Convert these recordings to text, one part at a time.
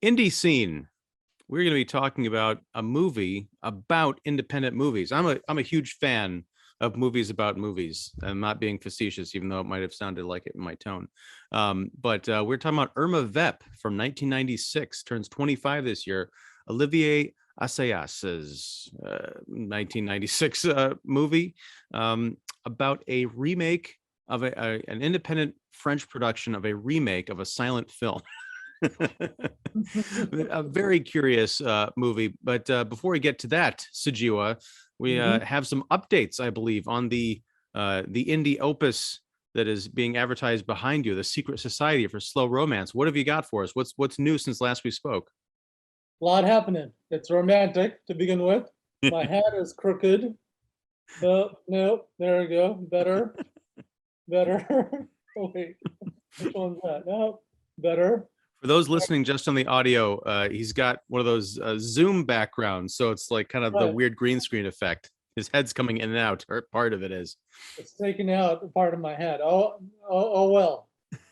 IndieSeen. We're going to be talking about a movie about independent movies. I'm a huge fan of movies about movies. I'm not being facetious, even though it might have sounded like it in my tone. But we're talking about IRMA VEP from 1996, turns 25 this year. Olivier Assayas' 1996 movie about a remake of an independent French production of a remake of a silent film. A very curious movie. But before we get to that, Sujewa, we have some updates, I believe, on the indie opus that is being advertised behind you, The Secret Society for Slow Romance. What have you got for us? What's new since last we spoke? A lot happening. It's romantic to begin with. My hat is crooked. Oh, no, there we go. Better. Oh, wait, which one's that? No, better. For those listening just on the audio, he's got one of those Zoom backgrounds, so it's like kind of the weird green screen effect. His head's coming in and out, or part of it is. It's taking out part of my head. Oh well,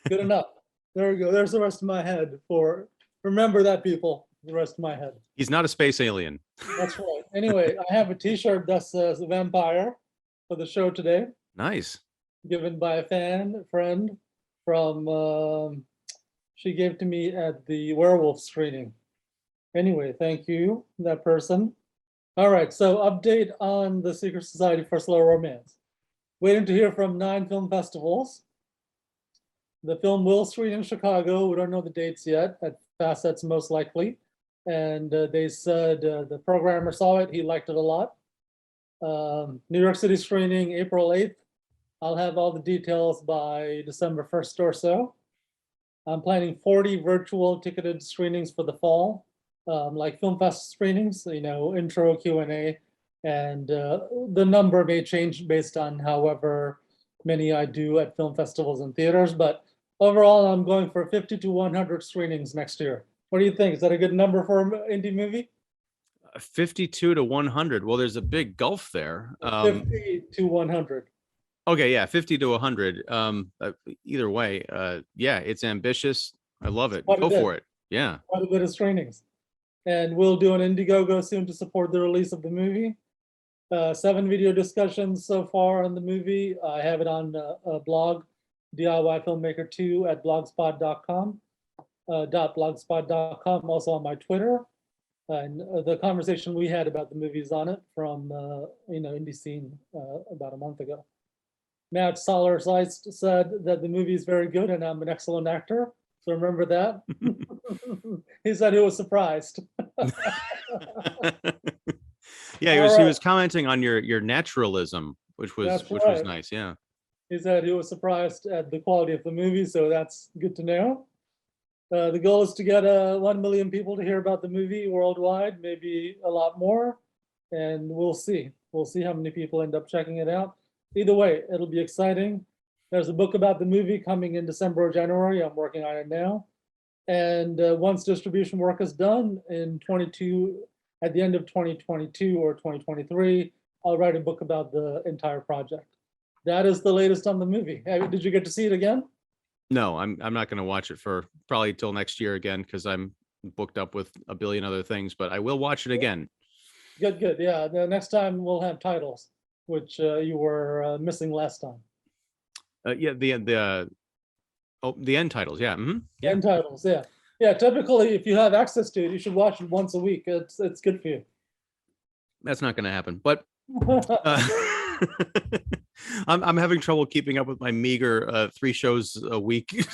good enough. There we go. There's the rest of my head. Remember that, people. The rest of my head. He's not a space alien. That's right. Anyway, I have a T-shirt that says "Vampire" for the show today. Nice. Given by a friend from. She gave to me at the werewolf screening. Anyway, thank you, that person. All right, so update on the Secret Society for Slow Romance. Waiting to hear from 9 film festivals. The film will screen in Chicago. We don't know the dates yet. At Facets, most likely. And they said the programmer saw it. He liked it a lot. New York City screening April 8th. I'll have all the details by December 1st or so. I'm planning 40 virtual ticketed screenings for the fall, like Film Fest screenings, intro, Q&A, and the number may change based on however many I do at film festivals and theaters, but overall I'm going for 50 to 100 screenings next year. What do you think? Is that a good number for an indie movie? 52 to 100. Well, there's a big gulf there. 50 to 100. Okay, yeah, 50 to 100. Either way, yeah, it's ambitious. I love it. Go for it. Yeah. Quite a bit of screenings. And we'll do an Indiegogo soon to support the release of the movie. 7 video discussions so far on the movie. I have it on a blog, DIY Filmmaker 2 at blogspot.com, .blogspot.com, also on my Twitter. And the conversation we had about the movie is on it from, IndieSeen about a month ago. Matt Soller-Seitz said that the movie is very good and I'm an excellent actor. So remember that. He said he was surprised. Yeah, he was commenting on your naturalism, which was nice. Yeah. He said he was surprised at the quality of the movie, so that's good to know. The goal is to get 1 million people to hear about the movie worldwide, maybe a lot more, and we'll see. We'll see how many people end up checking it out. Either way, it'll be exciting. There's a book about the movie coming in December or January. I'm working on it now. And once distribution work is done in at the end of 2022 or 2023, I'll write a book about the entire project. That is the latest on the movie. Did you get to see it again? No, I'm not going to watch it for probably till next year again because I'm booked up with a billion other things, but I will watch it again. Good. Yeah, the next time we'll have titles, which you were missing last time. Yeah, the end titles. Yeah. Yeah. End titles. Yeah. Yeah. Typically, if you have access to it, you should watch it once a week. It's good for you. That's not going to happen, but I'm having trouble keeping up with my meager 3 shows a week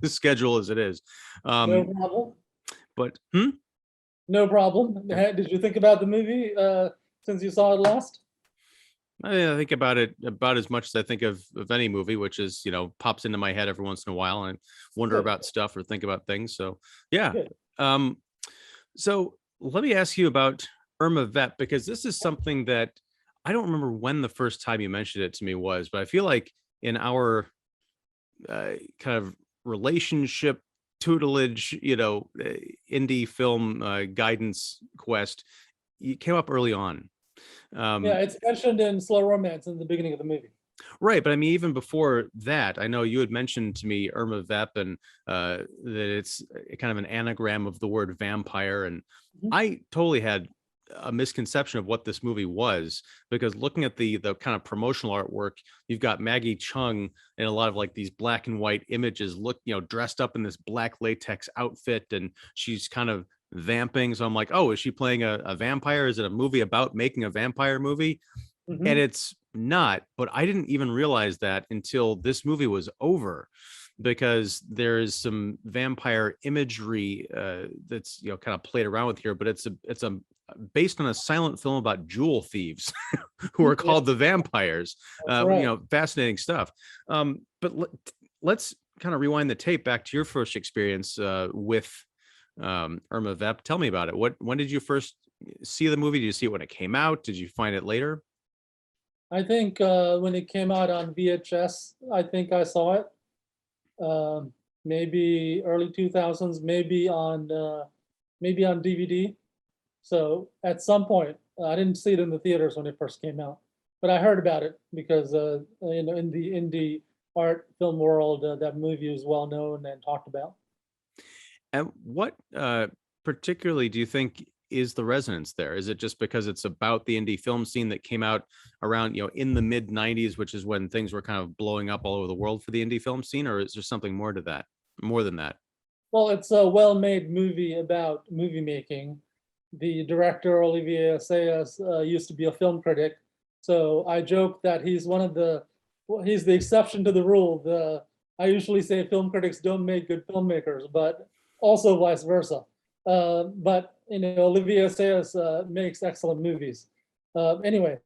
schedule as it is. No problem. But no problem. Did you think about the movie since you saw it last? I think about it about as much as I think of any movie, which is, pops into my head every once in a while and wonder about stuff or think about things. So, yeah. So let me ask you about IRMA VEP, because this is something that I don't remember when the first time you mentioned it to me was, but I feel like in our kind of relationship tutelage, indie film guidance quest, you came up early on. Yeah, it's mentioned in Slow Romance in the beginning of the movie. Right, but I mean, even before that, I know you had mentioned to me IRMA VEP, and that it's kind of an anagram of the word vampire, and Mhm. I totally had a misconception of what this movie was, because looking at the kind of promotional artwork, you've got Maggie Cheung in a lot of like these black and white images, look, dressed up in this black latex outfit, and she's kind of vamping. So I'm like, oh, is she playing a vampire? Is it a movie about making a vampire movie? And Mhm. it's not, but I didn't even realize that until this movie was over, because there's some vampire imagery that's kind of played around with here, but it's a based on a silent film about jewel thieves who are Yeah, called the vampires. that's right. Fascinating stuff. But let's kind of rewind the tape back to your first experience with Irma Vep. Tell me about it. When did you first see the movie? Did you see it when it came out? Did you find it later? I think when it came out on VHS, I think I saw it. Maybe early 2000s, maybe on DVD. So at some point, I didn't see it in the theaters when it first came out, but I heard about it because in the indie art film world, that movie was well known and talked about. And what particularly do you think is the resonance there? Is it just because it's about the indie film scene that came out around, in the mid 90s, which is when things were kind of blowing up all over the world for the indie film scene, or is there something more to that? More than that? Well, it's a well-made movie about movie making. The director, Olivier Assayas, used to be a film critic. So I joke that he's the exception to the rule. I usually say film critics don't make good filmmakers, but also vice versa. But Olivier Assayas makes excellent movies. Anyway,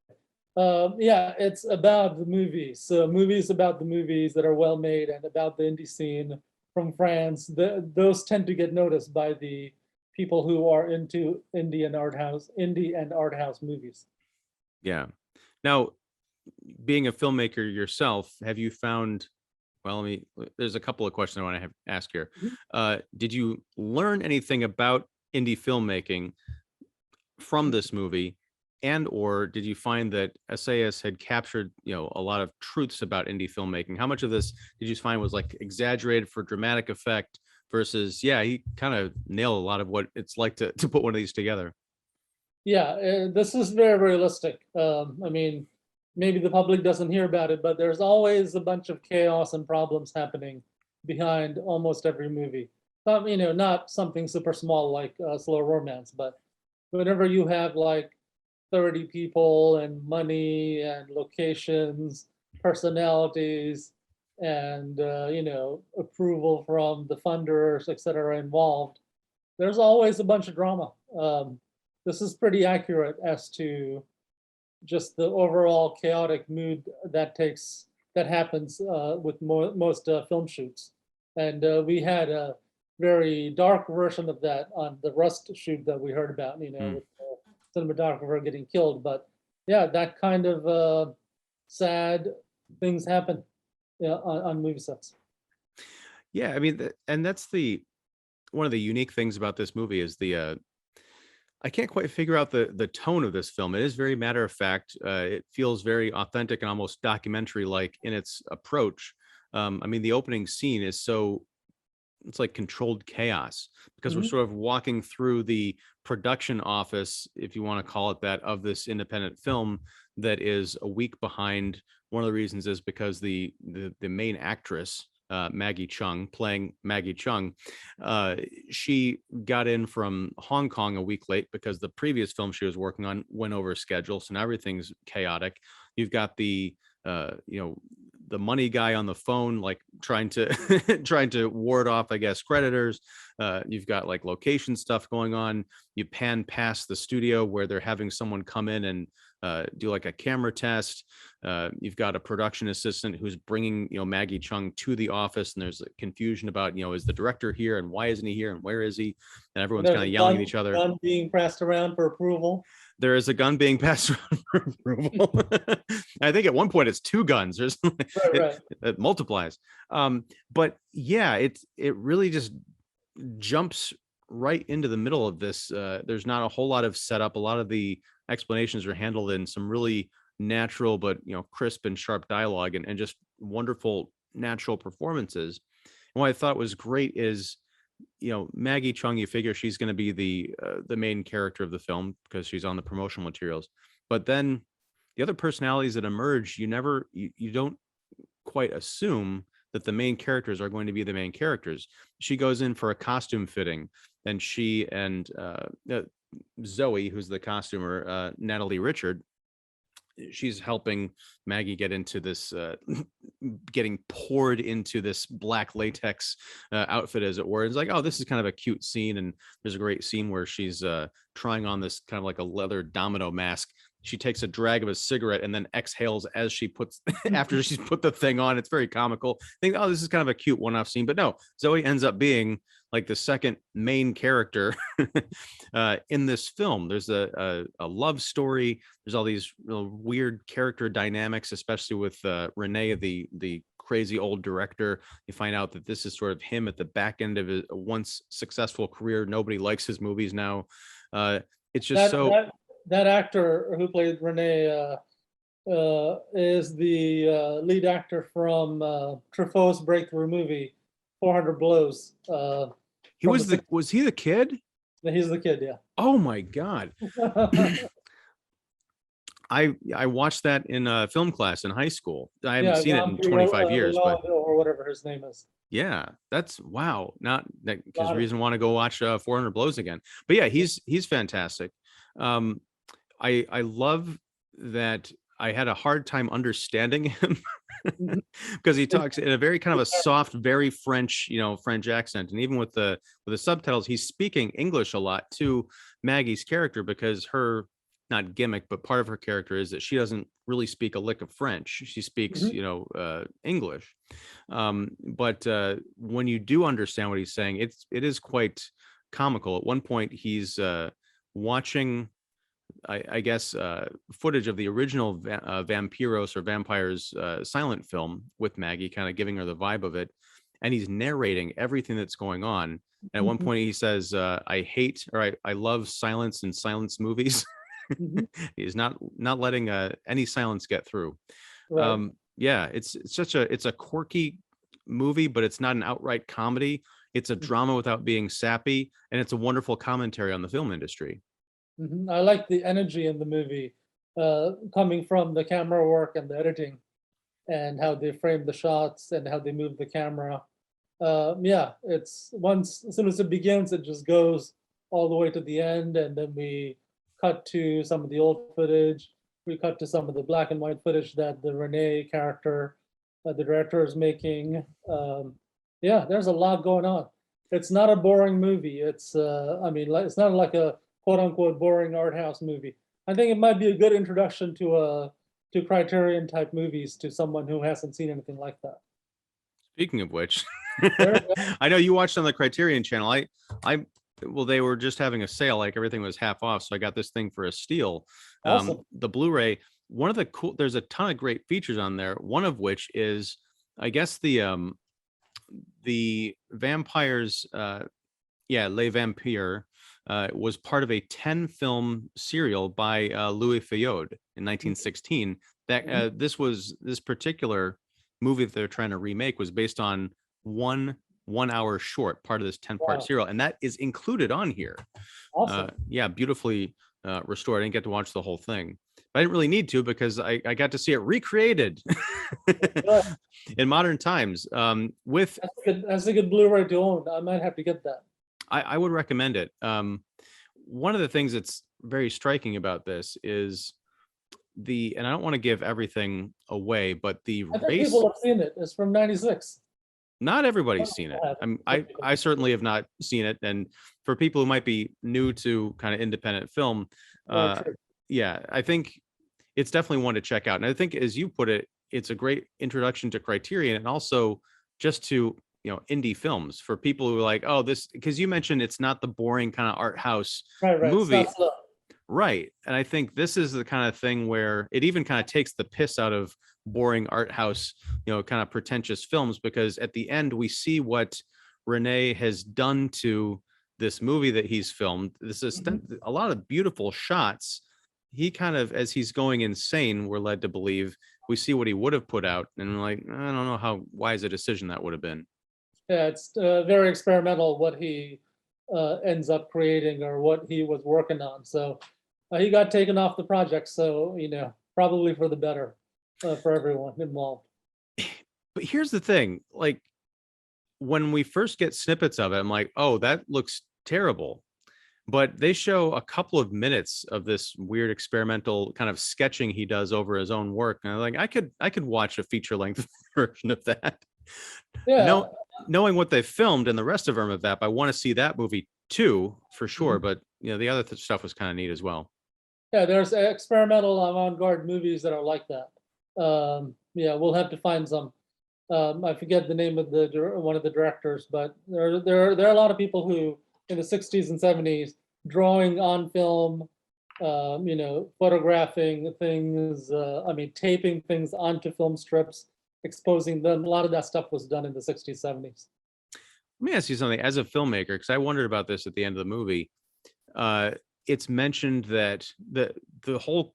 yeah, it's about the movies. So movies about the movies that are well made and about the indie scene from France. Those tend to get noticed by the people who are into indie and art house movies. Yeah. Now, being a filmmaker yourself, have you found, well, there's a couple of questions I want to ask here. Mhm. Did you learn anything about indie filmmaking from this movie, and or did you find that Assayas had captured a lot of truths about indie filmmaking? How much of this did you find was like exaggerated for dramatic effect versus, yeah, he kind of nailed a lot of what it's like to put one of these together? Yeah, this is very realistic. I mean, maybe the public doesn't hear about it, but there's always a bunch of chaos and problems happening behind almost every movie. Not something super small like Slow Romance, but whenever you have like 30 people and money and locations, personalities, and approval from the funders, et cetera, involved, there's always a bunch of drama. This is pretty accurate as to just the overall chaotic mood that happens with most film shoots. And we had a very dark version of that on the Rust shoot that we heard about, Mm. with the cinematographer getting killed. But yeah, that kind of sad things happen, on movie sets. Yeah, I mean, and that's the one of the unique things about this movie is the I can't quite figure out the tone of this film. It is very matter of fact. It feels very authentic and almost documentary like in its approach. I mean, the opening scene is so, it's like controlled chaos, because we're Mhm. sort of walking through the production office, if you want to call it that, of this independent film that is a week behind. One of the reasons is because the main actress, Maggie Cheung, playing Maggie Cheung, she got in from Hong Kong a week late because the previous film she was working on went over schedule. So now everything's chaotic. You've got the money guy on the phone, like trying to trying to ward off, I guess, creditors. You've got like location stuff going on. You pan past the studio where they're having someone come in and do like a camera test. You've got a production assistant who's bringing Maggie Cheung to the office, and there's a confusion about is the director here and why isn't he here and where is he, and And everyone's there's kind a of yelling at each other. gun being passed around for approval. There is a gun being passed around for approval. I think at one point it's two guns. There's Right, it, right. it multiplies. But yeah, it really just jumps right into the middle of this. There's not a whole lot of setup. A lot of the explanations are handled in some really natural but crisp and sharp dialogue, and just wonderful natural performances. And what I thought was great is, Maggie Cheung, you figure she's going to be the main character of the film because she's on the promotional materials, but then the other personalities that emerge, you don't quite assume that the main characters are going to be the main characters. She goes in for a costume fitting, and she and Zoe, who's the costumer, Natalie Richard, she's helping Maggie get into this, getting poured into this black latex outfit, as it were. It's like, oh, this is kind of a cute scene. And there's a great scene where she's trying on this kind of like a leather domino mask. She takes a drag of a cigarette and then exhales as she puts after she's put the thing on. It's very comical. I think, oh, this is kind of a cute one-off scene, but no, Zoe ends up being like the second main character in this film. There's a love story. There's all these real weird character dynamics, especially with Renee, the crazy old director. You find out that this is sort of him at the back end of his once successful career. Nobody likes his movies now. It's just that actor who played Renee is the lead actor from Truffaut's breakthrough movie, 400 Blows. Was he the kid? He's the kid, yeah. Oh my God. I watched that in a film class in high school. I haven't seen it in 25 years, but or whatever his name is. yeah, that's wow. Not that gives reason to want to go watch 400 Blows again. But yeah, he's fantastic. I love that. I had a hard time understanding him because he talks in a very kind of a soft, very French, French accent. And even with the subtitles, he's speaking English a lot to Maggie's character, because her, not gimmick, but part of her character is that she doesn't really speak a lick of French. She speaks, English. But when you do understand what he's saying, it is quite comical. At one point, he's watching, I guess, footage of the original Vampiros or Vampires silent film with Maggie, kind of giving her the vibe of it. And he's narrating everything that's going on. And at one point he says, I hate, or I love silence and silence movies. He's not letting any silence get through. Right. Yeah, it's a quirky movie, but it's not an outright comedy. It's a drama without being sappy. And it's a wonderful commentary on the film industry. I like the energy in the movie coming from the camera work and the editing, and how they frame the shots and how they move the camera. Yeah, it's as soon as it begins, it just goes all the way to the end, and then we cut to some of the old footage. We cut to some of the black and white footage that the Renee character, the director, is making. Yeah, there's a lot going on. It's not a boring movie. It's it's not like a quote unquote boring art house movie. I think it might be a good introduction to Criterion type movies to someone who hasn't seen anything like that. Speaking of which, I know you watched on the Criterion channel. Well, they were just having a sale, like everything was half off. So I got this thing for a steal. Awesome. The Blu-ray, there's a ton of great features on there. One of which is, I guess, the Vampires, Les Vampires, was part of a 10-film serial by Louis Feuillade in 1916. That this particular movie that they're trying to remake was based on one hour short, part of this 10-part serial, and that is included on here. Awesome. Yeah, beautifully restored. I didn't get to watch the whole thing, but I didn't really need to, because I got to see it recreated in modern times. That's a good Blu-ray to own. I might have to get that. I would recommend it. One of the things that's very striking about this is and I don't want to give everything away, but the I think race. people have seen it. It's from '96. Not everybody's seen it. I certainly have not seen it. And for people who might be new to kind of independent film, yeah, I think it's definitely one to check out. And I think, as you put it, it's a great introduction to Criterion, and also just to, indie films for people who are like, oh, this, because you mentioned it's not the boring kind of art house movie. Right. And I think this is the kind of thing where it even kind of takes the piss out of boring art house, kind of pretentious films, because at the end we see what Renee has done to this movie that he's filmed. This is a lot of beautiful shots. he kind of, as he's going insane, we're led to believe we see what he would have put out, and we're like, I don't know how wise a decision that would have been. Yeah, it's very experimental what he ends up creating or what he was working on. So he got taken off the project. So, you know, probably for the better for everyone involved. But here's the thing, like when we first get snippets of it, I'm like, oh, that looks terrible. But they show a couple of minutes of this weird experimental kind of sketching he does over his own work. And I'm like, I could watch a feature length version of that. Yeah. No, knowing what they filmed and the rest of IRMA VEP, I want to see that movie too, for sure. But you know, the other stuff was kind of neat as well. Yeah, there's experimental avant-garde movies that are like that. Yeah, we'll have to find some. I forget the name of the one of the directors, but there are a lot of people who in the 60s and 70s drawing on film, you know, photographing things, I mean, taping things onto film strips, exposing them. A lot of that stuff was done in the 60s, 70s. Let me ask you something as a filmmaker, because I wondered about this at the end of the movie. It's mentioned that the whole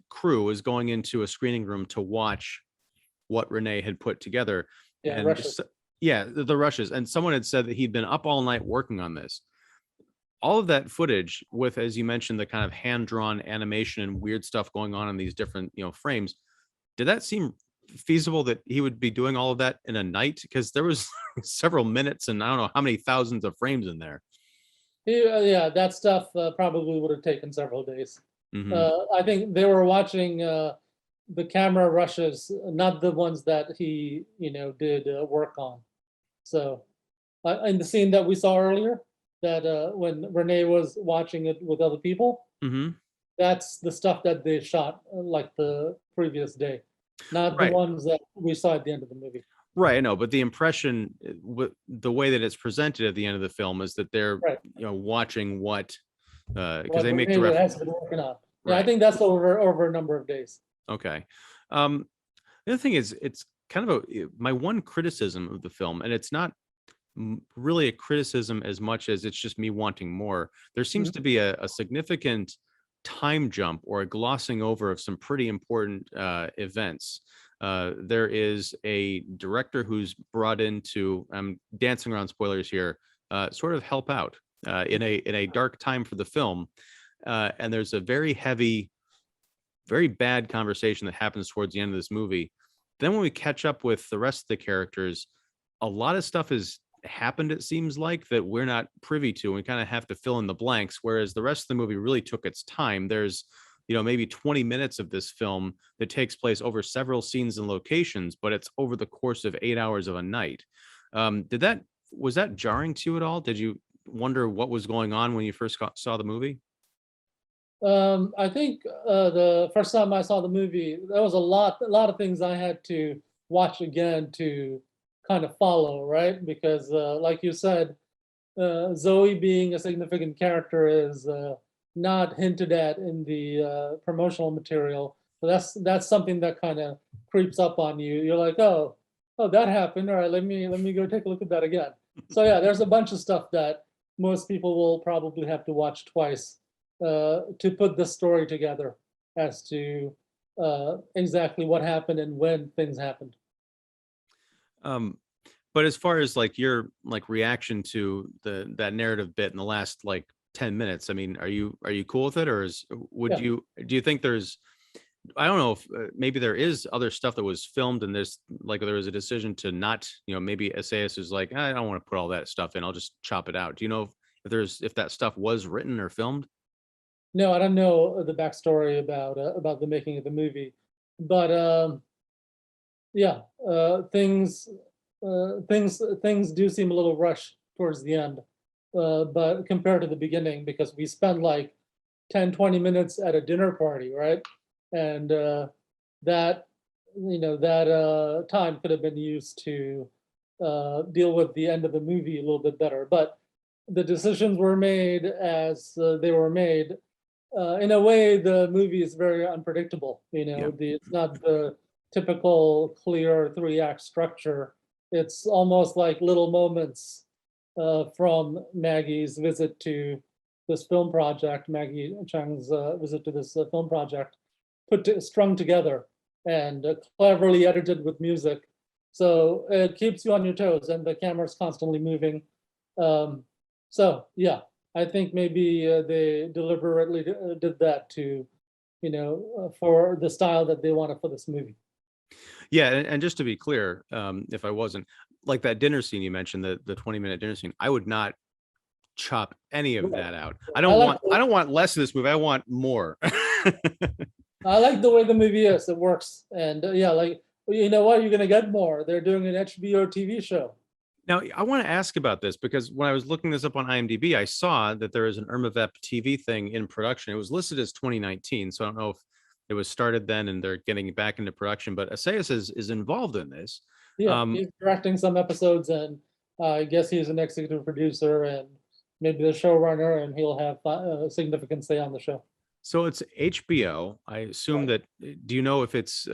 crew is going into a screening room to watch what Renee had put together. Yeah, And rushes. yeah, the rushes. And someone had said that he'd been up all night working on this. All of that footage with, as you mentioned, the kind of hand-drawn animation and weird stuff going on in these different, you know, frames. Did that seem feasible that he would be doing all of that in a night? Because there was several minutes and I don't know how many thousands of frames in there. Yeah, that stuff probably would have taken several days. Mhm. I think they were watching the camera rushes, not the ones that he, you know, did work on. So in the scene that we saw earlier, that when Renee was watching it with other people, Mhm. that's the stuff that they shot like the previous day, not the Right. ones that we saw at the end of the movie. Right, I know, but the impression, the way that it's presented at the end of the film is that they're, Right. you know, watching what, because What they make the Renee ref. has been working on. Yeah, I Right. think that's over a number of days. Okay. Um, the other thing is, it's kind of my one criticism of the film, and it's not really a criticism as much as it's just me wanting more. There seems Mhm. to be a significant time jump or a glossing over of some pretty important events. There is a director who's brought in to, I'm dancing around spoilers here, sort of help out in a dark time for the film. And there's a very heavy, very bad conversation that happens towards the end of this movie. Then when we catch up with the rest of the characters, a lot of stuff has happened, it seems like, that we're not privy to. And we kind of have to fill in the blanks, whereas the rest of the movie really took its time. There's, you know, maybe 20 minutes of this film that takes place over several scenes and locations, but it's over the course of 8 hours of a night. Was that jarring to you at all? Did you wonder what was going on when you first saw the movie? I think the first time I saw the movie, there was a lot of things I had to watch again to kind of follow, right? Because like you said, Zoe being a significant character is not hinted at in the promotional material. So that's something that kind of creeps up on you. You're like, oh, that happened. All right, let me go take a look at that again. So yeah, there's a bunch of stuff that most people will probably have to watch twice to put the story together as to exactly what happened and when things happened. Um, but as far as like your like reaction to that narrative bit in the last like 10 minutes, I mean, are you cool with it, or Yeah. do you think there's, I don't know if maybe there is other stuff that was filmed and there's like there was a decision to not, you know, maybe Assayas is like, I don't want to put all that stuff in, I'll just chop it out. Do you know if that stuff was written or filmed? No, I don't know the backstory about the making of the movie, but yeah, things do seem a little rushed towards the end, but compared to the beginning, because we spend like 10-20 minutes at a dinner party, right? And that, you know, that time could have been used to deal with the end of the movie a little bit better. But the decisions were made as they were made. In a way, the movie is very unpredictable. You Yeah. know, it's not the typical clear three-act structure. It's almost like little moments from Maggie's visit to this film project, Maggie Cheung's visit to this film project, strung together and cleverly edited with music. So it keeps you on your toes, and the camera's constantly moving. So yeah, I think maybe they deliberately did that to, for the style that they wanted for this movie. Yeah, and just to be clear, if I wasn't like that dinner scene you mentioned, the 20-minute dinner scene, I would not chop any of that out. I don't want less of this movie. I want more. I like the way the movie is. It works, and yeah, like, you know what, you're gonna get more. They're doing an HBO TV show. Now, I want to ask about this because when I was looking this up on IMDb, I saw that there is an IRMA VEP TV thing in production. It was listed as 2019, so I don't know if it was started then and they're getting it back into production. But Assayas is involved in this. Yeah, he's directing some episodes, and I guess he's an executive producer and maybe the showrunner, and he'll have a significant say on the show. So it's HBO. I assume that. Do you know if it's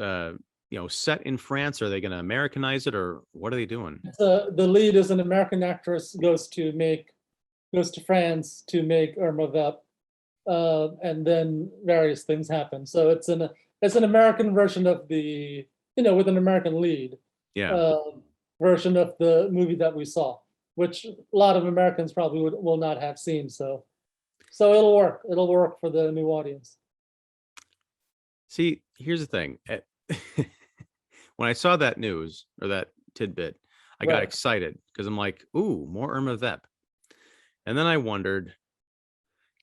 set in France? Are they going to Americanize it, or what are they doing? The lead is an American actress, goes to France to make IRMA VEP, and then various things happen. So it's an American version of the, with an American lead. Yeah. Version of the movie that we saw, which a lot of Americans probably will not have seen. So it'll work. It'll work for the new audience. See, here's the thing. When I saw that news or that tidbit, I got excited because I'm like, ooh, more IRMA VEP. And then I wondered,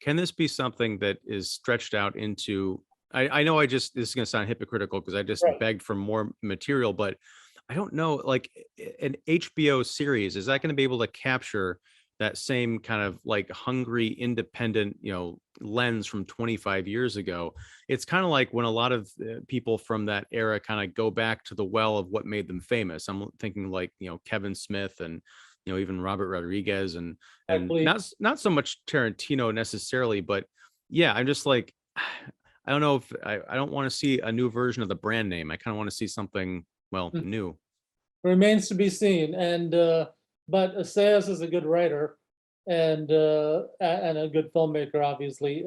can this be something that is stretched out into, I know this is going to sound hypocritical because I just begged for more material, but I don't know, like an HBO series, is that going to be able to capture that same kind of like hungry, independent, lens from 25 years ago? It's kind of like when a lot of people from that era kind of go back to the well of what made them famous. I'm thinking like, Kevin Smith and, even Robert Rodriguez and not so much Tarantino necessarily, but yeah, I'm just like, I don't know if I don't want to see a new version of the brand name. I kind of want to see something, new. Remains to be seen. And but Assayas is a good writer and a good filmmaker, obviously.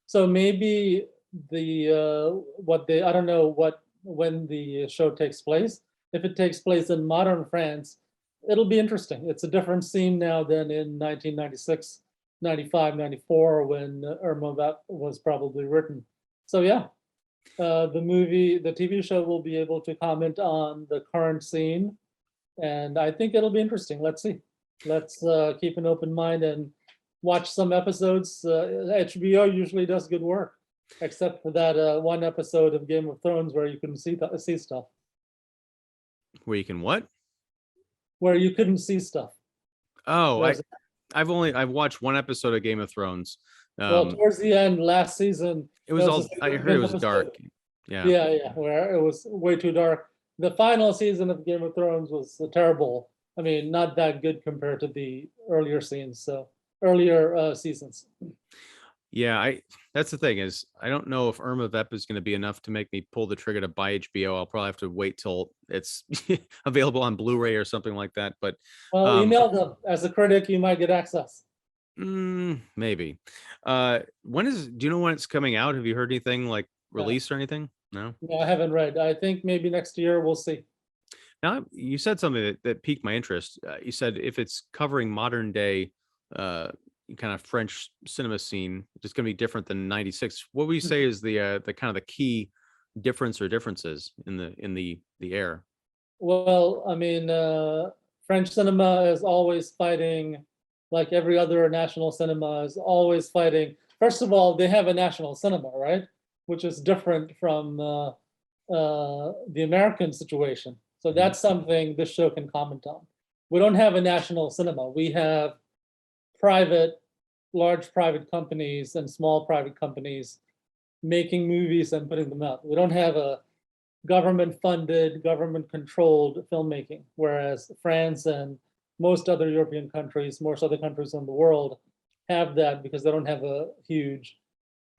So maybe I don't know when the show takes place. If it takes place in modern France, it'll be interesting. It's a different scene now than in 1996, 95, 94, when IRMA VEP was probably written. So yeah, the TV show will be able to comment on the current scene, and I think it'll be interesting. Let's see. Let's keep an open mind and watch some episodes. HBO usually does good work, except for that one episode of Game of Thrones where you couldn't see stuff. Where you can what? Where you couldn't see stuff. Oh, I've watched one episode of Game of Thrones. Well, towards the end, last season, it was all. I heard it was dark. Yeah, where it was way too dark. The final season of Game of Thrones was terrible. I mean, not that good compared to the earlier seasons. Yeah, that's the thing is I don't know if IRMA VEP is going to be enough to make me pull the trigger to buy HBO. I'll probably have to wait till it's available on Blu-ray or something like that. But email them. As a critic, you might get access. Maybe. Do you know when it's coming out? Have you heard anything like release or anything? No, I haven't read. I think maybe next year we'll see. Now you said something that piqued my interest. You said if it's covering modern day kind of French cinema scene, it's going to be different than 96. What would you say is the kind of the key difference or differences in the air? Well, I mean, French cinema is always fighting, like every other national cinema is always fighting. First of all, they have a national cinema, right? Which is different from the American situation. So that's something this show can comment on. We don't have a national cinema. We have large private companies and small private companies making movies and putting them out. We don't have a government-funded, government-controlled filmmaking, whereas France and most other European countries, most other countries in the world have that because they don't have a huge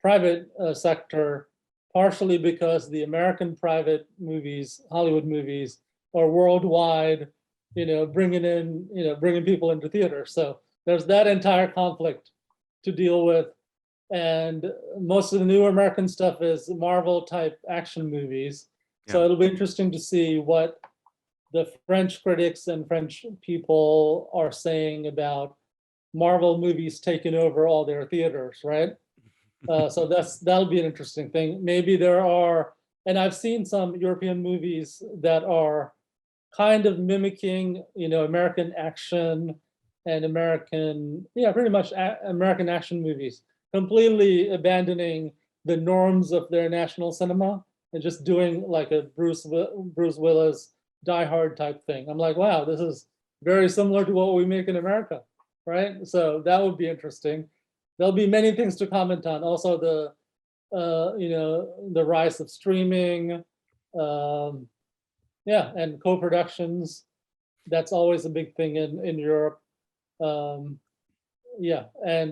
private sector, partially because the American private movies, Hollywood movies, are worldwide, bringing people into theater. So there's that entire conflict to deal with. And most of the new American stuff is Marvel type action movies. So Yeah. it'll be interesting to see what the French critics and French people are saying about Marvel movies taking over all their theaters, right? So that'll be an interesting thing. Maybe there are, and I've seen some European movies that are kind of mimicking, American action and American, pretty much American action movies, completely abandoning the norms of their national cinema and just doing like a Bruce Willis Die Hard type thing. I'm like, wow, this is very similar to what we make in America, right? So that would be interesting. There'll be many things to comment on. Also, the rise of streaming, and co-productions. That's always a big thing in Europe. And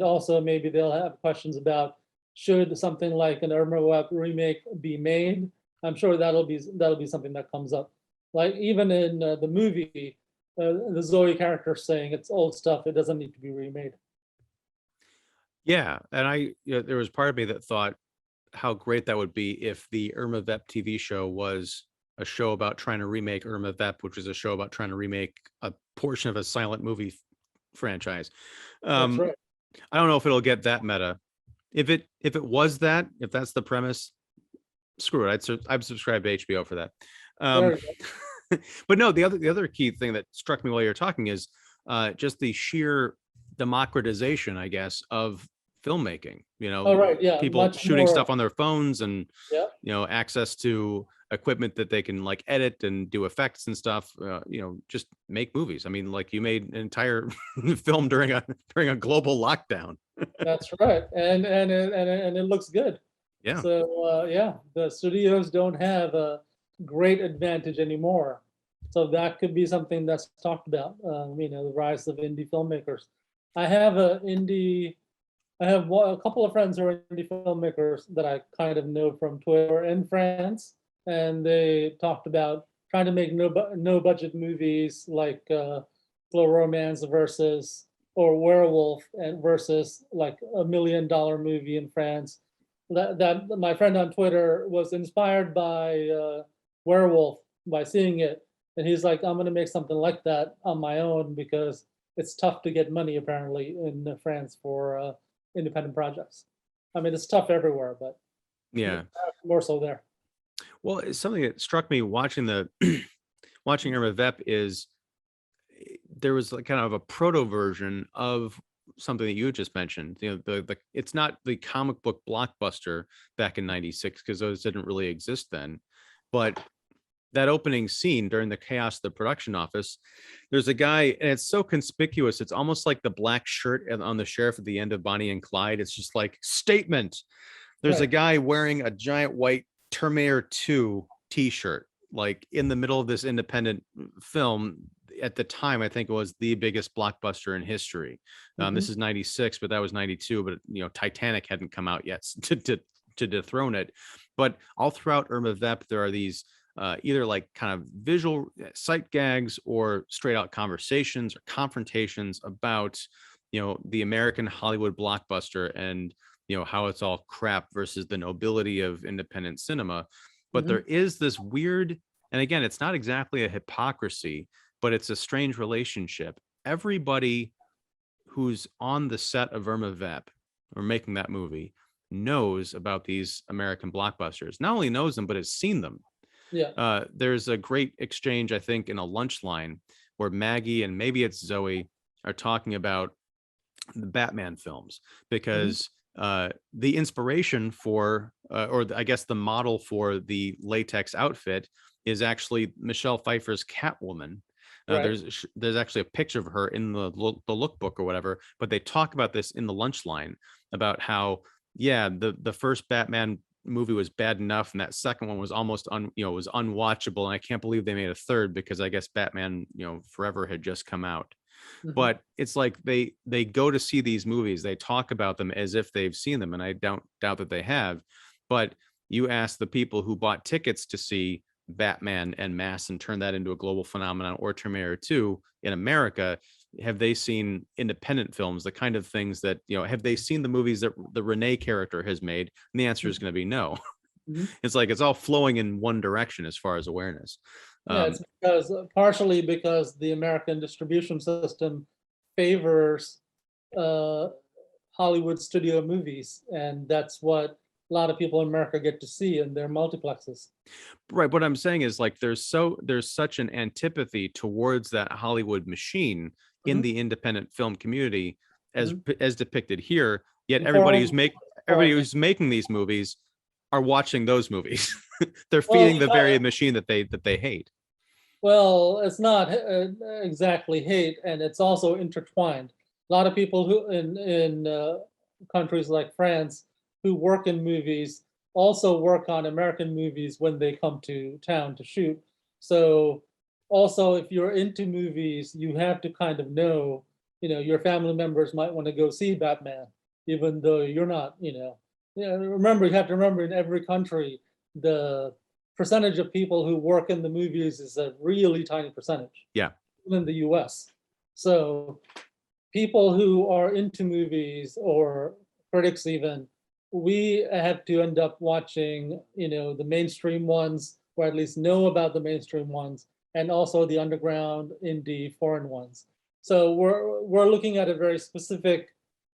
also maybe they'll have questions about should something like an IRMA VEP remake be made. I'm sure that'll be something that comes up. Like even in the movie, the Zoe character saying it's old stuff, it doesn't need to be remade. Yeah, and there was part of me that thought how great that would be if the IRMA VEP TV show was a show about trying to remake IRMA VEP, which is a show about trying to remake a portion of a silent movie franchise. That's right. I don't know if it'll get that meta. If that's the premise, screw it. I'd subscribe to HBO for that. But no, the other key thing that struck me while you're talking is just the sheer democratization, I guess, of filmmaking. Oh, right. Yeah. People shooting stuff on their phones and Yeah. access to equipment that they can like edit and do effects and stuff. Just make movies. I mean, like you made an entire film during a global lockdown. That's right, and it looks good. Yeah. So the studios don't have a great advantage anymore. So that could be something that's talked about. The rise of indie filmmakers. I have a couple of friends who are indie filmmakers that I kind of know from Twitter in France, and they talked about trying to make no budget movies like Slow Romance or Werewolf versus like $1 million movie in France. That my friend on Twitter was inspired by Werewolf by seeing it, and he's like, I'm going to make something like that on my own because it's tough to get money apparently in France for independent projects. I mean, it's tough everywhere, but yeah, more so there. Well, it's something that struck me watching watching IRMA VEP is there was like kind of a proto version of something that you had just mentioned. It's not the comic book blockbuster back in '96 because those didn't really exist then, but that opening scene during the chaos of the production office, there's a guy, and it's so conspicuous. It's almost like the black shirt on the sheriff at the end of Bonnie and Clyde. It's just like statement. There's a guy wearing a giant white Terminator 2 t-shirt, like in the middle of this independent film. At the time, I think it was the biggest blockbuster in history. This is '96, but that was '92. But Titanic hadn't come out yet to dethrone it. But all throughout IRMA VEP, there are these either like kind of visual sight gags or straight out conversations or confrontations about the American Hollywood blockbuster and how it's all crap versus the nobility of independent cinema. But there is this weird, and again, it's not exactly a hypocrisy, but it's a strange relationship. Everybody who's on the set of IRMA VEP or making that movie knows about these American blockbusters. Not only knows them, but has seen them. Yeah. There's a great exchange, I think, in a lunch line where Maggie and maybe it's Zoe are talking about the Batman films because the inspiration for, I guess the model for the latex outfit is actually Michelle Pfeiffer's Catwoman. There's actually a picture of her in the lookbook or whatever, but they talk about this in the lunch line about how, the first Batman movie was bad enough, and that second one was almost was unwatchable, and I can't believe they made a third because I guess Batman Forever had just come out. But it's like they go to see these movies, they talk about them as if they've seen them, and I don't doubt that they have. But you ask the people who bought tickets to see Batman en masse and turn that into a global phenomenon, or Terminator 2 in America, have they seen independent films, the kind of things that, have they seen the movies that the Renee character has made? And the answer is going to be no. Mhm. It's like it's all flowing in one direction as far as awareness. Yeah, it's because partially because the American distribution system favors uh, Hollywood studio movies, and that's what a lot of people in America get to see in their multiplexes. Right. What I'm saying is like there's such an antipathy towards that Hollywood machine in Mhm, the independent film community as mhm. as depicted here. Yet And foreign, everybody foreign. who's making these movies are watching those movies. They're Well, feeding the very machine that they hate. well, it's not exactly hate, and it's also intertwined. A lot of people who in countries like France who work in movies also work on American movies when they come to town to shoot. So also, if you're into movies, you have to kind of know, your family members might want to go see Batman, even though you're not, remember, you have to remember in every country, the percentage of people who work in the movies is a really tiny percentage, Yeah. even in the US. So people who are into movies or critics even, we have to end up watching, the mainstream ones, or at least know about the mainstream ones, and also the underground indie foreign ones. So we're looking at a very specific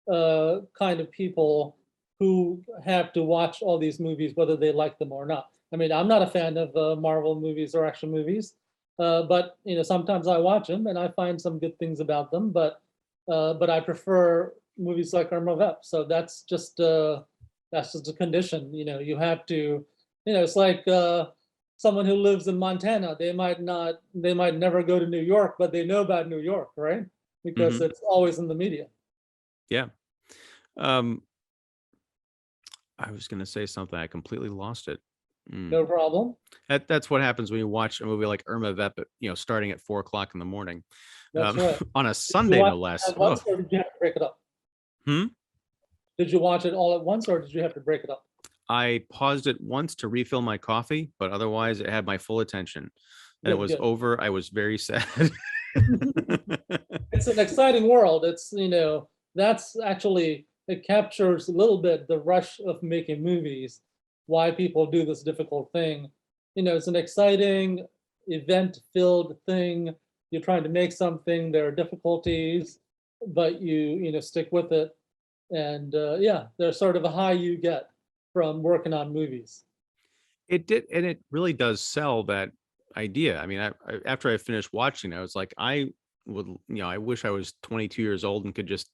kind of people who have to watch all these movies, whether they like them or not. I mean, I'm not a fan of Marvel movies or action movies, but sometimes I watch them and I find some good things about them. But I prefer movies like IRMA VEP. So that's just a condition. You have to. It's like someone who lives in Montana. They might never go to New York, but they know about New York, right? Because Hmm. it's always in the media. Yeah. Um, I was going to say something. I completely lost it. No problem. That's what happens when you watch a movie like IRMA VEP, starting at 4 o'clock in the morning, That's right. on a Did you Sunday, watch no it less. at Oh, once, or did you have to break it up? hmm. Did you watch it all at once, or did you have to break it up? I paused it once to refill my coffee, but otherwise it had my full attention. And it Good, was good. over. I was very sad. It's an exciting world. It's, that's actually, it captures a little bit the rush of making movies, why people do this difficult thing. It's an exciting, event-filled thing. You're trying to make something, there are difficulties, but you stick with it. And yeah, there's sort of a high you get from working on movies. It did, and it really does sell that idea. I mean, after I finished watching, I was like, I wish I was 22 years old and could just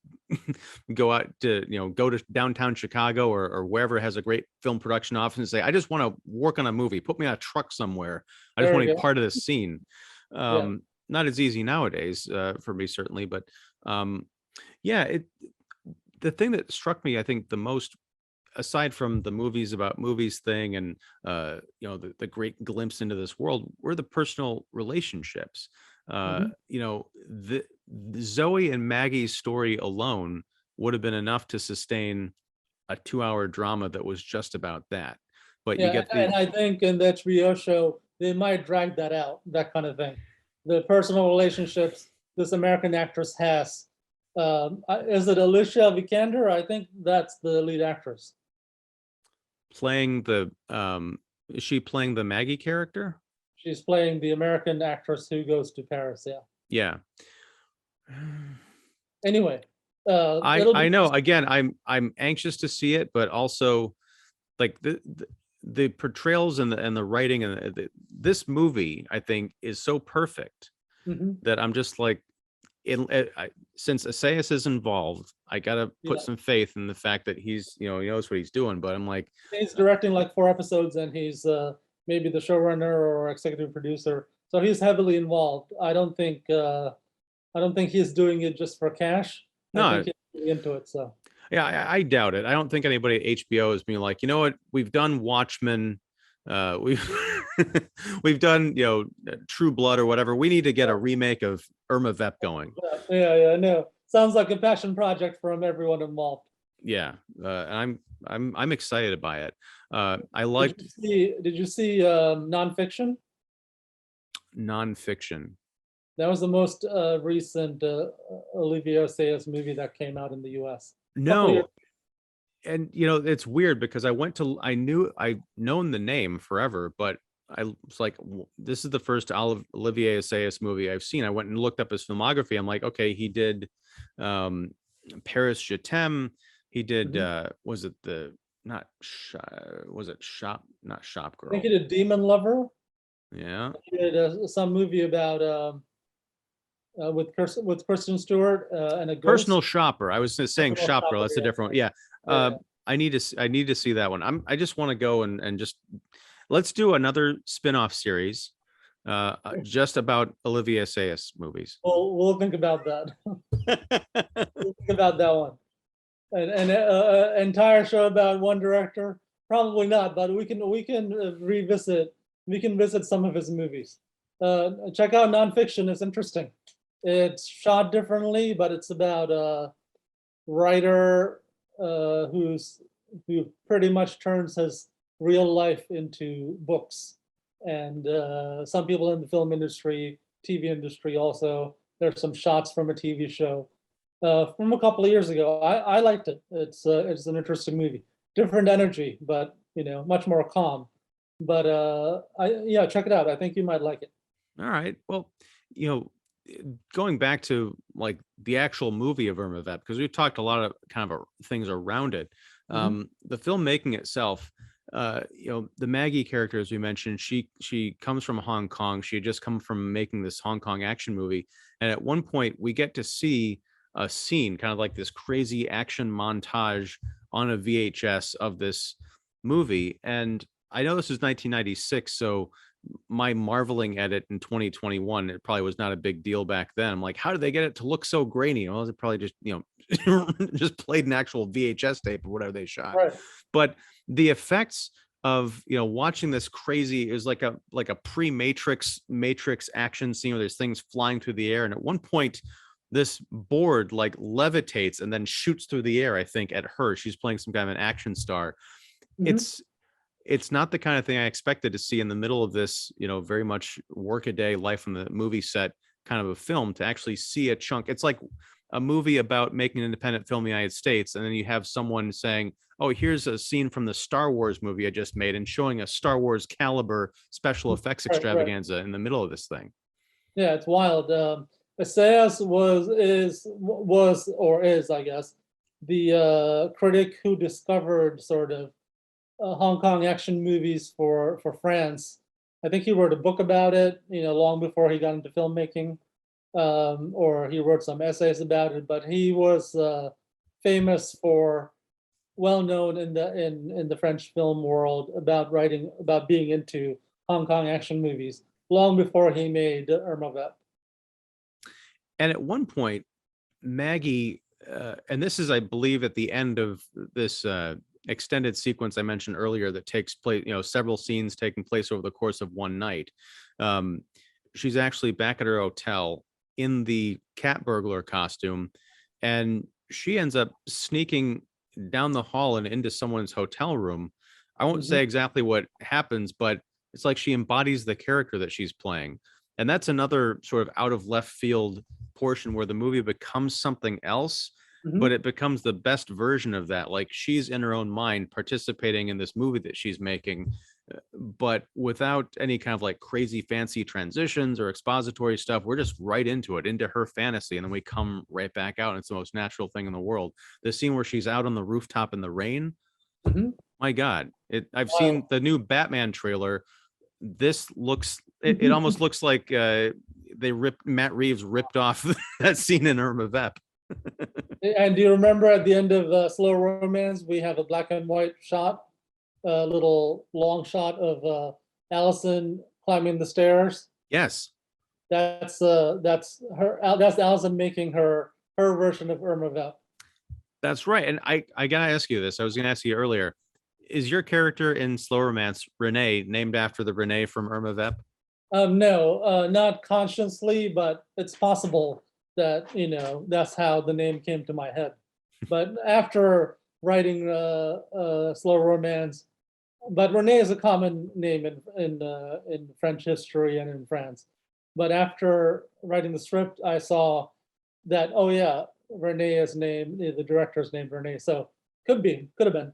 go out to, go to downtown Chicago or wherever has a great film production office and say, I just want to work on a movie. Put me on a truck somewhere. I just There want we to be go. part of this scene. Yeah. Not as easy nowadays for me, certainly, but um, yeah, the thing that struck me, I think, the most, aside from the movies about movies thing and the great glimpse into this world, were the personal relationships. Mhm. The Zoe and Maggie's story alone would have been enough to sustain a 2-hour drama that was just about that. But you Yeah, get the and I think in the HBO show, they might drag that out, that kind of thing. The personal relationships this American actress has. Is it Alicia Vikander? I think that's the lead actress. playing the is she playing the Maggie character? She's playing the American actress who goes to Paris. Yeah. Yeah. Anyway, I it'll be I know. Again, I'm anxious to see it, but also like the portrayals and the writing and this movie, I think, is so perfect mhm, that I'm just like, since Assayas is involved, I gotta put yeah. some faith in the fact that he knows what he's doing. But I'm like, He's directing like 4 episodes, and he's maybe the showrunner or executive producer. So he's heavily involved. I don't think he's doing it just for cash. I no, think he's really into it. So yeah, I doubt it. I don't think anybody at HBO is being like, you know what, we've done Watchmen, we've we've done True Blood or whatever. We need to get a remake of IRMA VEP going. yeah, no. Sounds like a passion project from everyone involved. Yeah, and I'm excited by it. I Did liked you see? Did you see nonfiction? nonfiction. That was the most recent Olivier Assayas movie that came out in the US. Couple years. No. And it's weird because I've known the name forever, but I was like, this is the first Olivier Assayas movie I've seen. I went and looked up his filmography. I'm like, okay, he did um Paris Je t'aime. He did Mhm. was it the not was it Shop, not Shop I think Girl? he did Demon Lover. Yeah. He did some movie about with Kristen Stewart and a Personal ghost. Shopper. I was just saying Personal Shop Girl. Shopper, That's a different one. yeah, Yeah. yeah, I need to see that one. I just want to go and just let's do another spin-off series yeah. just about Olivier Assayas movies. We'll think about that. We'll think about that one. And entire show about one director? Probably not, but we can revisit. We can visit some of his movies. Check out Nonfiction. It's interesting. It's shot differently, but it's about a writer who pretty much turns his real life into books. And some people in the film industry, TV industry also. There's some shots from a TV show from a couple of years ago. I liked it. It's an interesting movie. Different energy, but much more calm. But yeah, check it out. I think you might like it. All right. Well, you know, going back to like the actual movie of Irma Vep, because we've talked a lot of kind of things around it. Mhm. The filmmaking itself, the Maggie character, as we mentioned, she comes from Hong Kong. She had just come from making this Hong Kong action movie, and at one point we get to see a scene, kind of like this crazy action montage on a VHS of this movie. And I know this is 1996, so my marveling at it in 2021, it probably was not a big deal back then. I'm like, how did they get it to look so grainy? Well, it probably just, just played an actual VHS tape or whatever they shot. Right. But the effects of, watching this crazy is like a pre-Matrix action scene where there's things flying through the air. And at one point, this board like levitates and then shoots through the air, I think, at her. She's playing some kind of an action star. Mhm. It's not the kind of thing I expected to see in the middle of this, very much workaday life on the movie set kind of a film, to actually see a chunk. It's like a movie about making an independent film in the United States, and then you have someone saying, "Oh, here's a scene from the Star Wars movie I just made," and showing a Star Wars caliber special effects Right, right. extravaganza in the middle of this thing. Yeah, it's wild. Assayas was or is, I guess, the critic who discovered sort of Hong Kong action movies for France. I think he wrote a book about it, long before he got into filmmaking, or he wrote some essays about it. But he was famous for, well known in the French film world, about writing about being into Hong Kong action movies long before he made Irma Vep. And at one point, Maggie, and this is, I believe, at the end of this extended sequence I mentioned earlier that takes place, several scenes taking place over the course of one night. Um, she's actually back at her hotel in the cat burglar costume, and she ends up sneaking down the hall and into someone's hotel room. I won't Mhm. say exactly what happens, but it's like she embodies the character that she's playing. And that's another sort of out of left field portion where the movie becomes something else, but Mhm. it becomes the best version of that. Like she's in her own mind participating in this movie that she's making, but without any kind of like crazy fancy transitions or expository stuff. We're just right into it, into her fantasy, and then we come right back out, and it's the most natural thing in the world. The scene where she's out on the rooftop in the rain, Mhm. my God, I've Wow. seen the new Batman trailer. It almost looks like Matt Reeves ripped off that scene in Irma Vep. And do you remember at the end of Slow Romance, we have a black and white shot, a little long shot of Allison climbing the stairs? Yes, That's her. That's Allison making her version of Irma Vep. that's right. And I gotta ask you this. I was gonna ask you earlier. Is your character in Slow Romance Renee named after the Renee from Irma Vep? No, not consciously, but it's possible that that's how the name came to my head. But after writing Slow Romance, but Renee is a common name in French history and in France. But after writing the script, I saw that, oh yeah, Renee is named, the director's named Renee. So could have been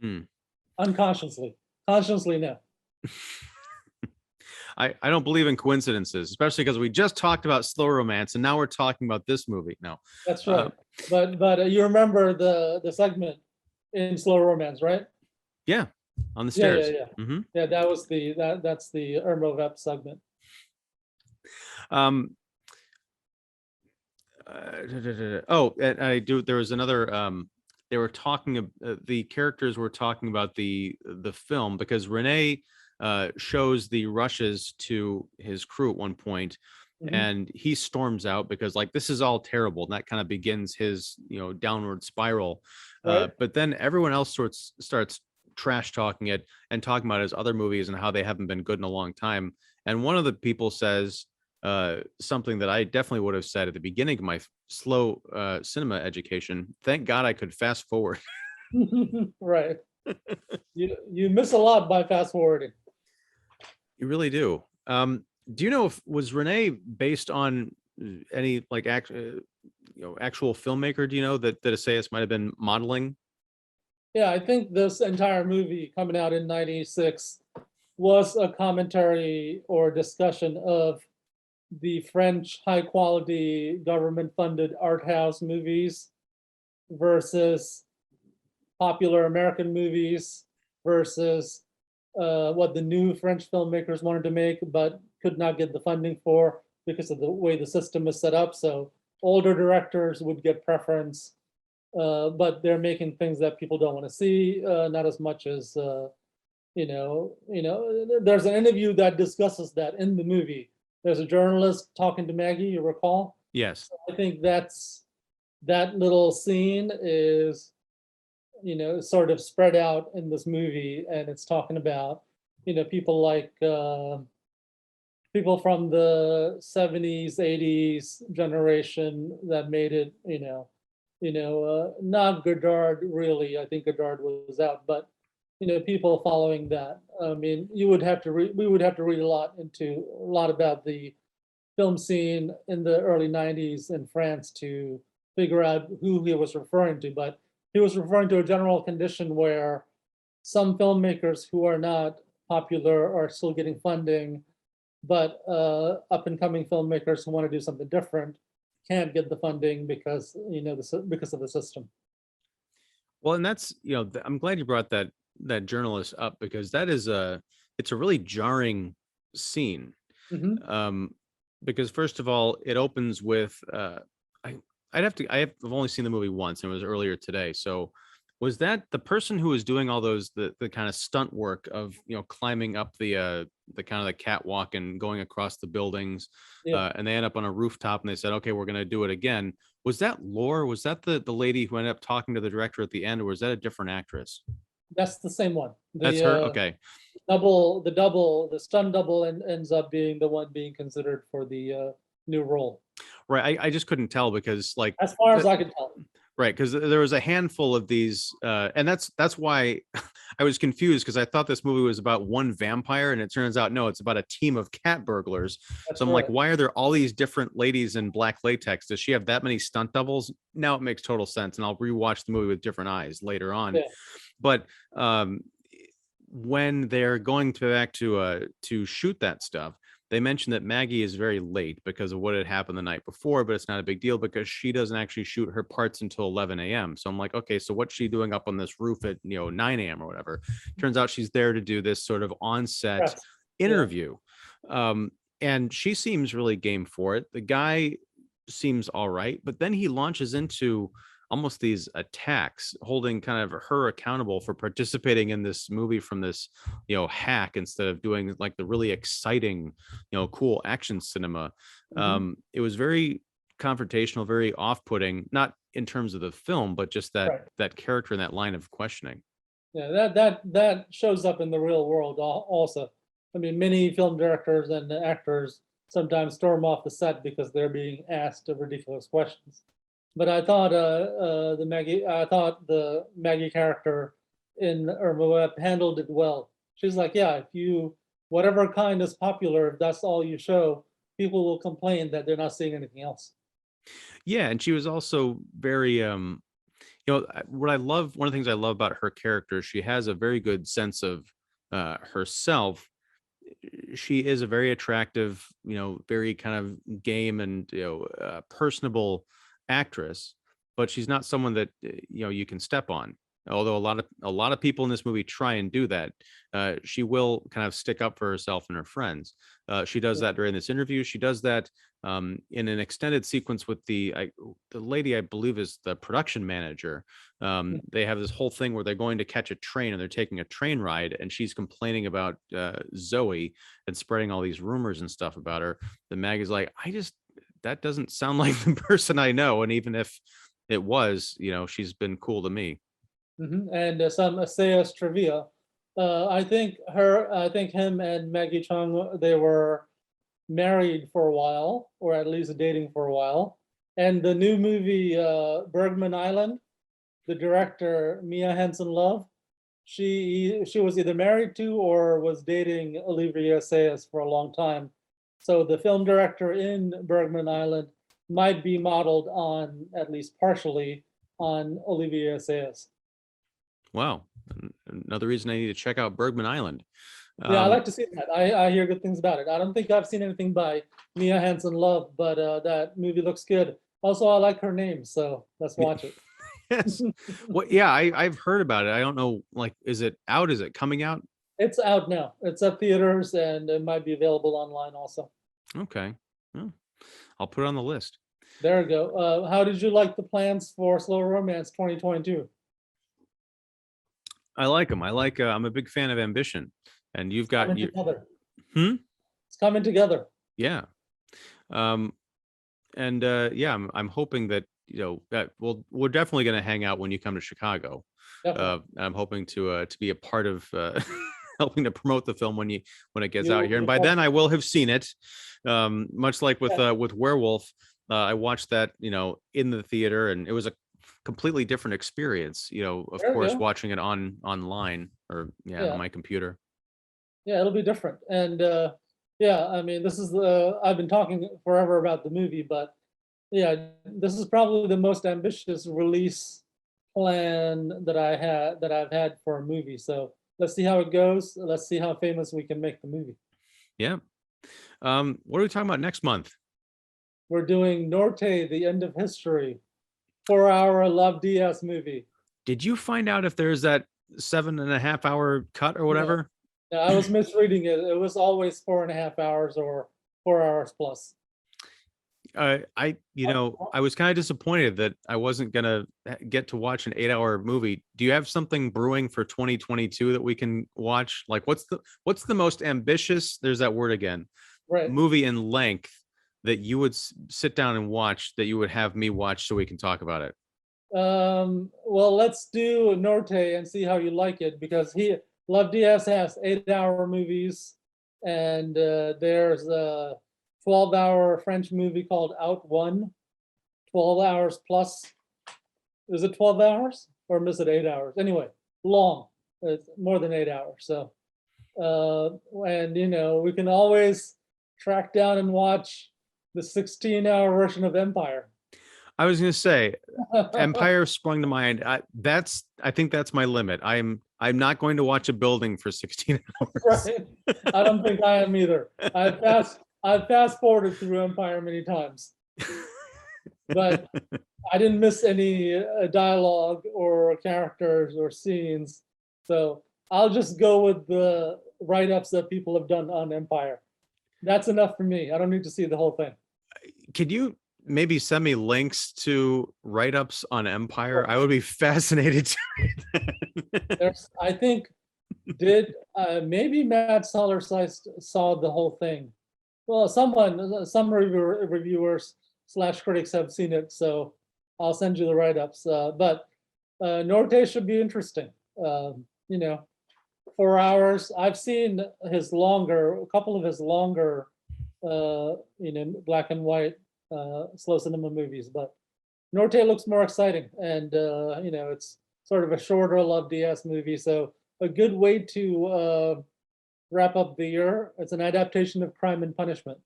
Hmm. unconsciously, consciously no. I don't believe in coincidences, especially because we just talked about slow romance and now we're talking about this movie. No, That's right. But you remember the segment in Slow Romance, right? yeah, on the Yeah, stairs. yeah, yeah. Hmm. Yeah, that was that's the IRMA VEP segment. Um, oh, and I do. There was another. They were talking. The characters were talking about the film because Renee shows the rushes to his crew at one point, Mhm. and he storms out because like this is all terrible, and that kind of begins his downward spiral. Right. But then everyone else starts trash talking it and talking about his other movies and how they haven't been good in a long time. And one of the people says something that I definitely would have said at the beginning of my slow cinema education. Thank God I could fast forward. Right. You miss a lot by fast forwarding. You really do. Do you know if was Renee based on any like actual filmmaker? Do you know that Assayas might have been modeling? Yeah, I think this entire movie coming out in '96 was a commentary or discussion of the French high quality government funded art house movies versus popular American movies versus what the new French filmmakers wanted to make but could not get the funding for because of the way the system is set up. So older directors would get preference, but they're making things that people don't want to see, not as much as there's an interview that discusses that in the movie. There's a journalist talking to Maggie, you recall? Yes. I think that little scene is, sort of spread out in this movie, and it's talking about, people like people from the 70s, 80s generation that made it, not Godard really. I think Godard was out, but people following that. I mean, we would have to read a lot about the film scene in the early 90s in France to figure out who he was referring to. But he was referring to a general condition where some filmmakers who are not popular are still getting funding, but up and coming filmmakers who want to do something different can't get the funding because because of the system. Well, and that's I'm glad you brought that journalist up because it's a really jarring scene. Mhm. Because first of all, it opens with I've only seen the movie once and it was earlier today. So was that the person who was doing all those the kind of stunt work of climbing up the kind of the catwalk and going across the buildings, Yeah, and they end up on a rooftop and they said, okay, we're going to do it again. Was that Lore? Was that the lady who ended up talking to the director at the end, or was that a different actress? that's the same one. That's her. Okay. The stunt double ends up being the one being considered for the new role, Right. I just couldn't tell because like as far as I can tell. right, because there was a handful of these, and that's why I was confused because I thought this movie was about one vampire, and it turns out no, it's about a team of cat burglars. That's So I'm like, right. why are there all these different ladies in black latex? Does she have that many stunt doubles? Now it makes total sense, and I'll rewatch the movie with different eyes later on. Yeah. But when they're going back to shoot that stuff, they mentioned that Maggie is very late because of what had happened the night before, but it's not a big deal because she doesn't actually shoot her parts until 11 a.m. So I'm like, okay, so what's she doing up on this roof at 9 a.m. or whatever? Turns out she's there to do this sort of on-set Yes. Yeah. interview. And she seems really game for it. The guy seems all right, but then he launches into almost these attacks, holding kind of her accountable for participating in this movie from this hack instead of doing like the really exciting cool action cinema. Mhm. It was very confrontational, very off-putting, not in terms of the film but just that Right. that character and that line of questioning. Yeah, that shows up in the real world also. I mean, many film directors and actors sometimes storm off the set because they're being asked ridiculous questions. But I thought the Maggie character in IRMA VEP handled it well. She's like, yeah, if you whatever kind is popular, if that's all you show, people will complain that they're not seeing anything else. Yeah, and she was also very what I love, one of the things I love about her character, she has a very good sense of herself. She is a very attractive, very kind of game and personable actress, but she's not someone that you can step on. Although a lot of people in this movie try and do that, she will kind of stick up for herself and her friends. She does that during this interview. She does that in an extended sequence with the lady I believe is the production manager. They have this whole thing where they're going to catch a train and they're taking a train ride, and she's complaining about Zoe and spreading all these rumors and stuff about her. The mag is like, that doesn't sound like the person I know, and even if it was, she's been cool to me. And some Assayas trivia. I think him and Maggie Cheung, they were married for a while, or at least dating for a while. And the new movie Bergman Island, the director Mia Hansen-Løve, she was either married to or was dating Olivier Assayas for a long time. So the film director in Bergman Island might be modeled on, at least partially, on Olivier Assayas. Wow, another reason I need to check out Bergman Island. Yeah, I like to see that. I hear good things about it. I don't think I've seen anything by Mia Hansen-Løve, but that movie looks good. Also, I like her name, so let's watch it. Yes. Yeah, I've heard about it. I don't know, like, is it out? Is it coming out? It's out now. It's at theaters and it might be available online also. Okay. Well, I'll put it on the list. There we go. How did you like the plans for Slow Romance 2022? I like them. I'm a big fan of Ambition, and you've got Coming together. Hmm? It's coming together. Yeah. And yeah, I'm hoping that that we're definitely going to hang out when you come to Chicago. I'm hoping to be a part of helping to promote the film when it gets out here, and by then I will have seen it. Much like with Werewolf, I watched that in the theater, and it was a completely different experience. Of course, watching it online or on my computer. Yeah, it'll be different, and yeah, I mean, this is I've been talking forever about the movie, but yeah, this is probably the most ambitious release plan that I've had for a movie. So let's see how it goes. Let's see how famous we can make the movie. Yeah. What are we talking about next month? We're doing Norte, The End of History, 4-hour Love Diaz movie. Did you find out if there's that 7.5-hour cut or whatever? Yeah, I was misreading it. It was always 4.5 hours or 4 hours plus. I was kind of disappointed that I wasn't gonna get to watch an 8-hour movie. Do you have something brewing for 2022 that we can watch? Like, what's the most ambitious, there's that word again, right, movie in length that you would sit down and watch, that you would have me watch so we can talk about it? Well, let's do Norte and see how you like it, because Love Diaz has 8-hour movies, and there's a 12-hour French movie called Out One, 12 hours plus. Is it 12 hours or is it 8 hours? Anyway, long. It's more than 8 hours. So, and we can always track down and watch the 16-hour version of Empire. I was going to say, Empire sprung to mind. I think that's my limit. I'm not going to watch a building for 16 hours. Right. I don't think I am either. I've fast forwarded through Empire many times, but I didn't miss any dialogue or characters or scenes. So I'll just go with the write-ups that people have done on Empire. That's enough for me. I don't need to see the whole thing. Could you maybe send me links to write-ups on Empire? I would be fascinated to read that. I think maybe Matt Soller saw the whole thing. Well, some reviewers / critics have seen it, so I'll send you the write-ups. But Norte should be interesting. 4 hours. I've seen a couple of his longer, black and white slow cinema movies, but Norte looks more exciting, and it's sort of a shorter Love Diaz movie, so a good way to wrap up the year. It's an adaptation of Crime and Punishment.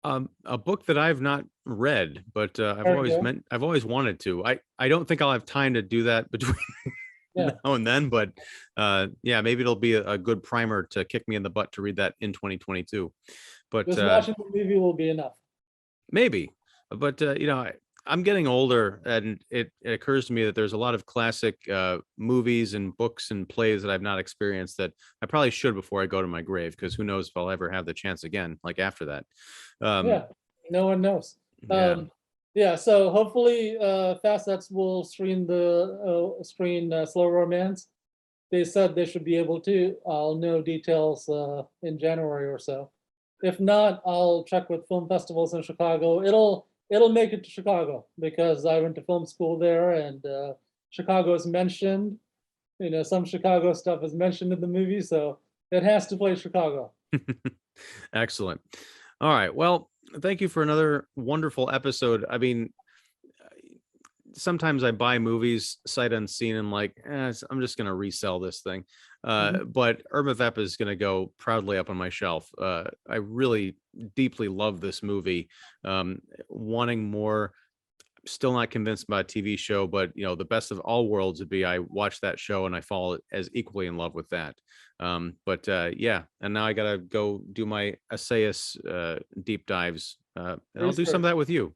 A book that I've not read, but Very good. I've always wanted to. I don't think I'll have time to do that between Yeah, now and then, but yeah, maybe it'll be a good primer to kick me in the butt to read that in 2022. But just watching the movie will be enough. maybe, but I'm getting older, and it occurs to me that there's a lot of classic movies and books and plays that I've not experienced that I probably should before I go to my grave, because who knows if I'll ever have the chance again, like after that. Yeah, no one knows. Yeah. Yeah, so hopefully, Facets will screen Slow Romance. They said they should be able to. I'll know details in January or so. If not, I'll check with film festivals in Chicago. It'll make it to Chicago because I went to film school there, and Chicago is mentioned. Some Chicago stuff is mentioned in the movie, so it has to play Chicago. Excellent. All right. Well, thank you for another wonderful episode. I mean, sometimes I buy movies sight unseen and like, I'm just going to resell this thing. But IRMA VEP is going to go proudly up on my shelf. I really deeply love this movie. Wanting more. Still not convinced about a TV show, but the best of all worlds would be I watch that show and I fall as equally in love with that. But yeah, and now I gotta go do my Assayas deep dives, and I'll do some of that with you.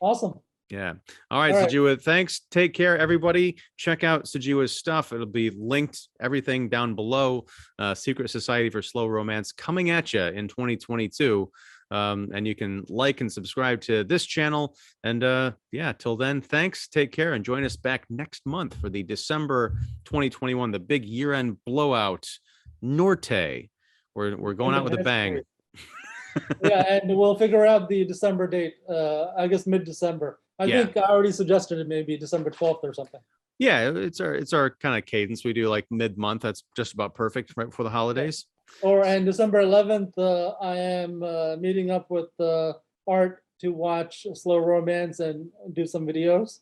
Awesome. Yeah. All right, All right. Sujewa, thanks. Take care, everybody. Check out Sujewa's stuff. It'll be linked, everything down below. Secret Society for Slow Romance coming at you in 2022. And you can like and subscribe to this channel. And yeah, till then, thanks. Take care and join us back next month for the December 2021, the big year-end blowout, Norte. We're going out with a bang. Yeah, and we'll figure out the December date. I guess mid-December. I think I already suggested it maybe December 12th or something. Yeah, it's our kind of cadence. We do like mid-month. That's just about perfect right before the holidays. And December 11th, I am meeting up with Art to watch Slow Romance and do some videos.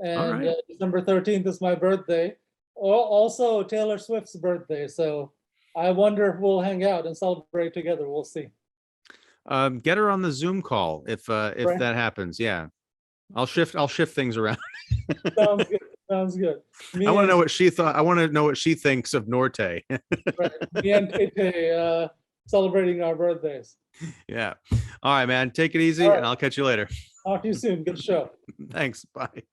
And right. December 13th is my birthday. Also Taylor Swift's birthday. So I wonder if we'll hang out and celebrate together. We'll see. Get her on the Zoom call if Right. that happens. Yeah, I'll shift things around. Sounds good. Sounds good. I want to know what she thought. I want to know what she thinks of Norte. Right. Me and Tay celebrating our birthdays. Yeah. All right, man. Take it easy, and I'll catch you later. Talk to you soon. Good show. Thanks. Bye.